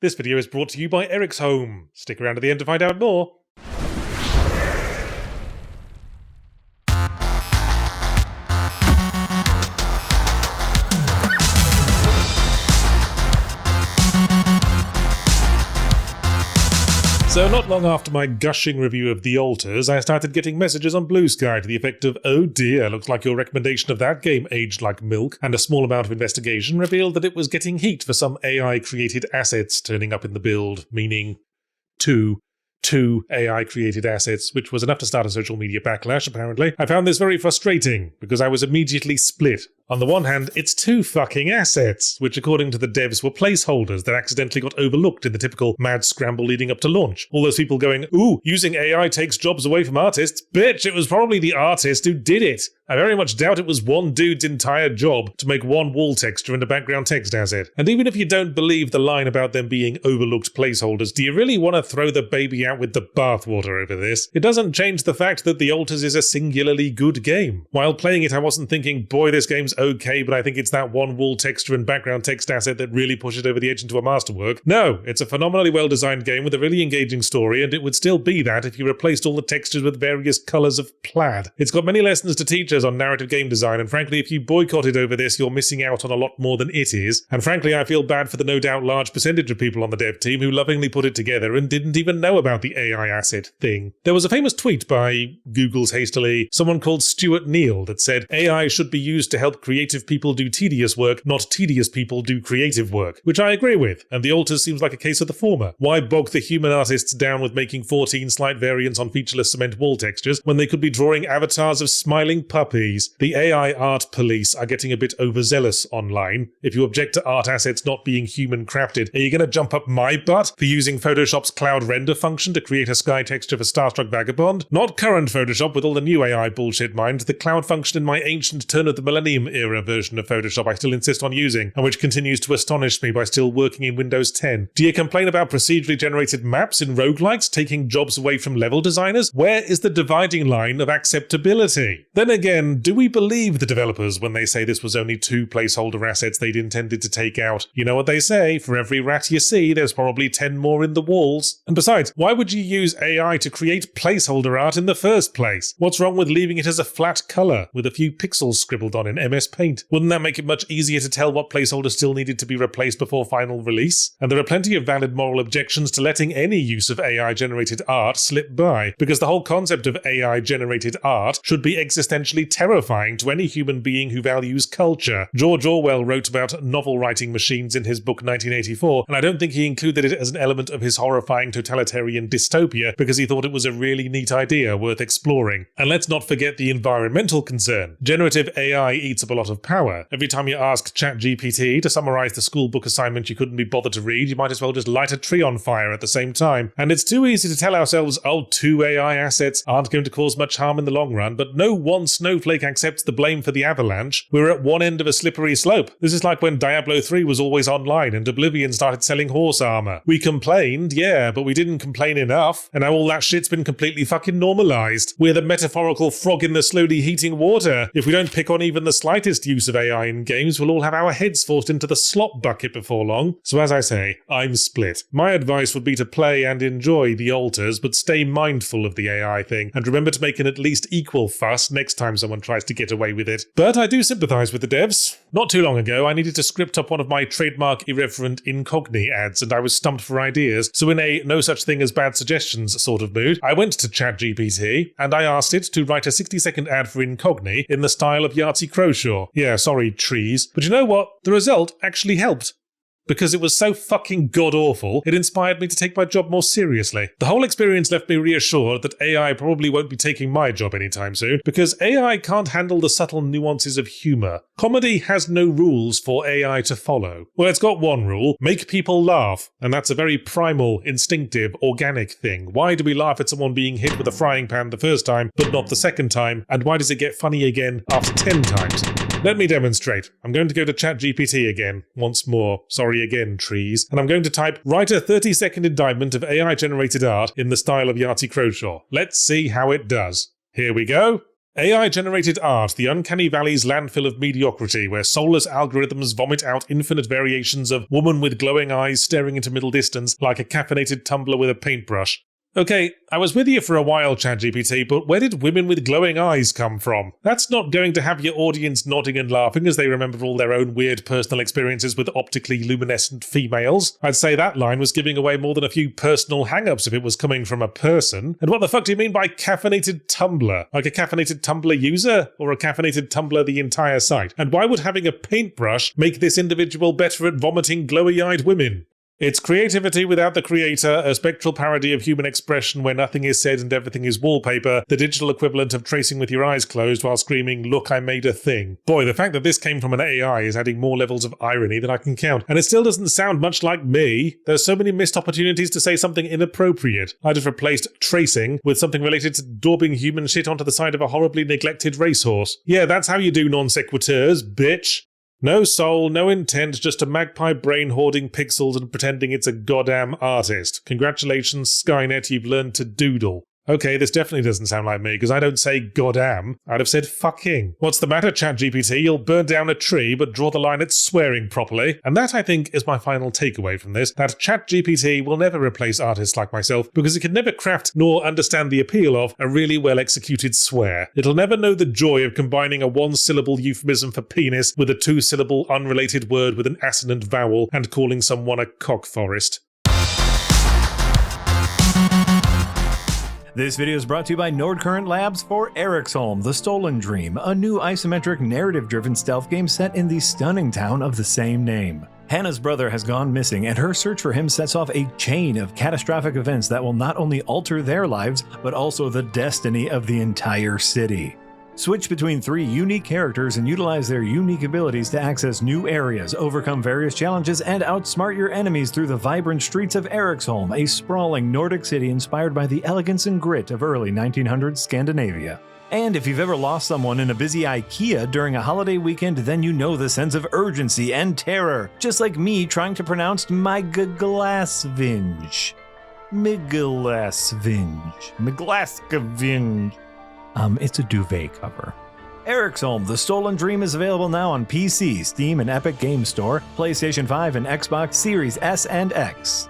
This video is brought to you by Eric's Home. Stick around to the end to find out more. So not long after my gushing review of The Alters, I started getting messages on Blue Sky to the effect of, "Oh dear, looks like your recommendation of that game aged like milk," and a small amount of investigation revealed that it was getting heat for some AI-created assets turning up in the build, meaning two AI-created assets, which was enough to start a social media backlash, apparently. I found this very frustrating, because I was immediately split. On the one hand, it's two fucking assets, which according to the devs were placeholders that accidentally got overlooked in the typical mad scramble leading up to launch. All those people going, "Ooh, using AI takes jobs away from artists." Bitch, it was probably the artist who did it. I very much doubt it was one dude's entire job to make one wall texture and a background text asset. And even if you don't believe the line about them being overlooked placeholders, do you really want to throw the baby out with the bathwater over this? It doesn't change the fact that The Alters is a singularly good game. While playing it, I wasn't thinking, boy, this game's okay, but I think it's that one wall texture and background text asset that really pushes it over the edge into a masterwork. No, it's a phenomenally well-designed game with a really engaging story, and it would still be that if you replaced all the textures with various colours of plaid. It's got many lessons to teach us on narrative game design, and frankly, if you boycott it over this, you're missing out on a lot more than it is. And frankly, I feel bad for the no doubt large percentage of people on the dev team who lovingly put it together and didn't even know about the AI asset thing. There was a famous tweet by Google's hastily someone called Stuart Neal that said, "AI should be used to help creative people do tedious work, not tedious people do creative work," which I agree with, and The Alters seems like a case of the former. Why bog the human artists down with making 14 slight variants on featureless cement wall textures when they could be drawing avatars of smiling puppies? The AI art police are getting a bit overzealous online. If you object to art assets not being human crafted, are you going to jump up my butt for using Photoshop's cloud render function to create a sky texture for Starstruck Vagabond? Not current Photoshop with all the new AI bullshit, mind. The cloud function in my ancient turn of the millennium era version of Photoshop I still insist on using, and which continues to astonish me by still working in Windows 10. Do you complain about procedurally generated maps in roguelikes taking jobs away from level designers? Where is the dividing line of acceptability? Then again, do we believe the developers when they say this was only two placeholder assets they'd intended to take out? You know what they say, for every rat you see, there's probably 10 more in the walls. And besides, why would you use AI to create placeholder art in the first place? What's wrong with leaving it as a flat colour, with a few pixels scribbled on in MS Paint? Wouldn't that make it much easier to tell what placeholders still needed to be replaced before final release? And there are plenty of valid moral objections to letting any use of AI-generated art slip by, because the whole concept of AI-generated art should be existentially terrifying to any human being who values culture. George Orwell wrote about novel-writing machines in his book 1984, and I don't think he included it as an element of his horrifying totalitarian dystopia because he thought it was a really neat idea worth exploring. And let's not forget the environmental concern. Generative AI eats up a lot of power. Every time you ask ChatGPT to summarize the school book assignment you couldn't be bothered to read, you might as well just light a tree on fire at the same time. And it's too easy to tell ourselves, oh, two AI assets aren't going to cause much harm in the long run, but no one snowflake accepts the blame for the avalanche. We're at one end of a slippery slope. This is like when Diablo 3 was always online and Oblivion started selling horse armor. We complained, yeah, but we didn't complain enough, and now all that shit's been completely fucking normalized. We're the metaphorical frog in the slowly heating water. If we don't pick on even the slightest use of AI in games, we'll all have our heads forced into the slop bucket before long. So as I say, I'm split. My advice would be to play and enjoy The Alters, but stay mindful of the AI thing, and remember to make an at least equal fuss next time someone tries to get away with it. But I do sympathise with the devs. Not too long ago, I needed to script up one of my trademark irreverent incogni ads, and I was stumped for ideas, so in a no such thing as bad suggestions sort of mood, I went to ChatGPT, and I asked it to write a 60-second ad for incogni in the style of Yahtzee Croshaw. Yeah, sorry, trees. But you know what? The result actually helped. Because it was so fucking god-awful, it inspired me to take my job more seriously. The whole experience left me reassured that AI probably won't be taking my job anytime soon, because AI can't handle the subtle nuances of humour. Comedy has no rules for AI to follow. Well, it's got one rule: make people laugh. And that's a very primal, instinctive, organic thing. Why do we laugh at someone being hit with a frying pan the first time, but not the second time? And why does it get funny again after 10 times? Let me demonstrate. I'm going to go to ChatGPT again, once more. Sorry again, trees. And I'm going to type, write a 30-second indictment of AI-generated art in the style of Yahtzee Croshaw. Let's see how it does. Here we go. AI-generated art, the uncanny valley's landfill of mediocrity, where soulless algorithms vomit out infinite variations of woman with glowing eyes staring into middle distance like a caffeinated tumbler with a paintbrush. Okay, I was with you for a while, ChatGPT, but where did women with glowing eyes come from? That's not going to have your audience nodding and laughing as they remember all their own weird personal experiences with optically luminescent females. I'd say that line was giving away more than a few personal hang-ups if it was coming from a person. And what the fuck do you mean by caffeinated tumbler? Like a caffeinated tumbler user? Or a caffeinated tumbler the entire site? And why would having a paintbrush make this individual better at vomiting glowy-eyed women? It's creativity without the creator, a spectral parody of human expression where nothing is said and everything is wallpaper, the digital equivalent of tracing with your eyes closed while screaming, "Look, I made a thing." Boy, the fact that this came from an AI is adding more levels of irony than I can count, and it still doesn't sound much like me. There's so many missed opportunities to say something inappropriate. I'd have replaced tracing with something related to daubing human shit onto the side of a horribly neglected racehorse. Yeah, that's how you do non sequiturs, bitch. No soul, no intent, just a magpie brain hoarding pixels and pretending it's a goddamn artist. Congratulations, Skynet, you've learned to doodle. Okay, this definitely doesn't sound like me, because I don't say goddamn. I'd have said fucking. What's the matter, ChatGPT? You'll burn down a tree, but draw the line at swearing properly. And that, I think, is my final takeaway from this, that ChatGPT will never replace artists like myself, because it can never craft nor understand the appeal of a really well-executed swear. It'll never know the joy of combining a one-syllable euphemism for penis with a two-syllable unrelated word with an assonant vowel and calling someone a cockforest. This video is brought to you by Nordcurrent Labs for Eriksholm, The Stolen Dream, a new isometric narrative-driven stealth game set in the stunning town of the same name. Hannah's brother has gone missing, and her search for him sets off a chain of catastrophic events that will not only alter their lives, but also the destiny of the entire city. Switch between 3 unique characters and utilize their unique abilities to access new areas, overcome various challenges, and outsmart your enemies through the vibrant streets of Eriksholm, a sprawling Nordic city inspired by the elegance and grit of early 1900s Scandinavia. And if you've ever lost someone in a busy IKEA during a holiday weekend, then you know the sense of urgency and terror, just like me trying to pronounce Miglasvinge. Miglasvinge. It's a duvet cover. Eriksholm, The Stolen Dream is available now on PC, Steam, and Epic Games Store, PlayStation 5, and Xbox Series S and X.